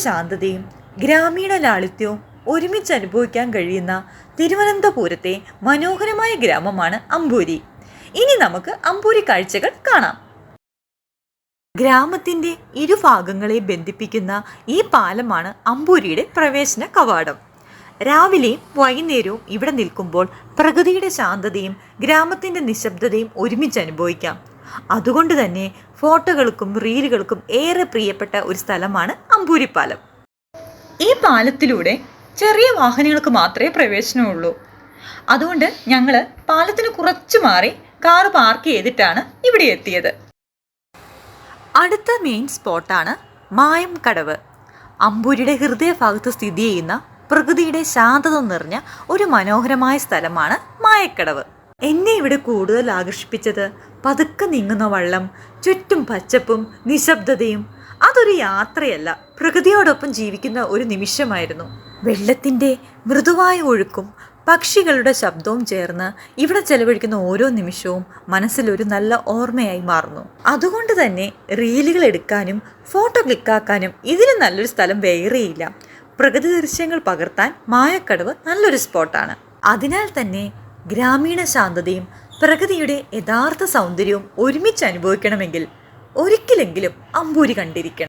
ശാന്തതയും ഗ്രാമീണ ലാളിത്യവും ഒരുമിച്ച് അനുഭവിക്കാൻ കഴിയുന്ന തിരുവനന്തപുരത്തെ മനോഹരമായ ഗ്രാമമാണ് അമ്പൂരി. ഇനി നമുക്ക് അമ്പൂരി കാഴ്ചകൾ കാണാം. ഗ്രാമത്തിൻ്റെ ഇരുഭാഗങ്ങളെ ബന്ധിപ്പിക്കുന്ന ഈ പാലമാണ് അമ്പൂരിയുടെ പ്രവേശന കവാടം. രാവിലെയും വൈകുന്നേരവും ഇവിടെ നിൽക്കുമ്പോൾ പ്രകൃതിയുടെ ശാന്തതയും ഗ്രാമത്തിൻ്റെ നിശബ്ദതയും ഒരുമിച്ച് അനുഭവിക്കാം. അതുകൊണ്ട് തന്നെ ഫോട്ടോകൾക്കും റീലുകൾക്കും ഏറെ പ്രിയപ്പെട്ട ഒരു സ്ഥലമാണ് അമ്പൂരിപ്പാലം. ഈ പാലത്തിലൂടെ ചെറിയ വാഹനങ്ങൾക്ക് മാത്രമേ പ്രവേശനമുള്ളൂ. അതുകൊണ്ട് ഞങ്ങൾ പാലത്തിന് കുറച്ച് മാറി കാറ് പാർക്ക് ചെയ്തിട്ടാണ് ഇവിടെ എത്തിയത്. അടുത്ത മെയിൻ സ്പോട്ടാണ് മായംകടവ്. അമ്പൂരിയുടെ ഹൃദയഭാഗത്ത് സ്ഥിതി ചെയ്യുന്ന പ്രകൃതിയുടെ ശാന്തത നിറഞ്ഞ ഒരു മനോഹരമായ സ്ഥലമാണ് മായക്കടവ്. എന്നെ ഇവിടെ കൂടുതൽ ആകർഷിപ്പിച്ചത് പതുക്കെ നീങ്ങുന്ന വള്ളം, ചുറ്റും പച്ചപ്പും നിശബ്ദതയും. അതൊരു യാത്രയല്ല, പ്രകൃതിയോടൊപ്പം ജീവിക്കുന്ന ഒരു നിമിഷമായിരുന്നു. വെള്ളത്തിൻ്റെ മൃദുവായ ഒഴുക്കും പക്ഷികളുടെ ശബ്ദവും ചേർന്ന് ഇവിടെ ചെലവഴിക്കുന്ന ഓരോ നിമിഷവും മനസ്സിലൊരു നല്ല ഓർമ്മയായി മാറുന്നു. അതുകൊണ്ട് തന്നെ റീലുകൾ എടുക്കാനും ഫോട്ടോ ക്ലിക്കാക്കാനും ഇതിന് നല്ലൊരു സ്ഥലം വേറെയില്ല. പ്രകൃതി ദൃശ്യങ്ങൾ പകർത്താൻ മായക്കടവ് നല്ലൊരു സ്പോട്ടാണ്. അതിനാൽ തന്നെ ഗ്രാമീണ ശാന്തതയും പ്രകൃതിയുടെ യഥാർത്ഥ സൗന്ദര്യവും ഒരുമിച്ച് അനുഭവിക്കണമെങ്കിൽ ഒരിക്കലെങ്കിലും അമ്പൂരി കണ്ടിരിക്കണം.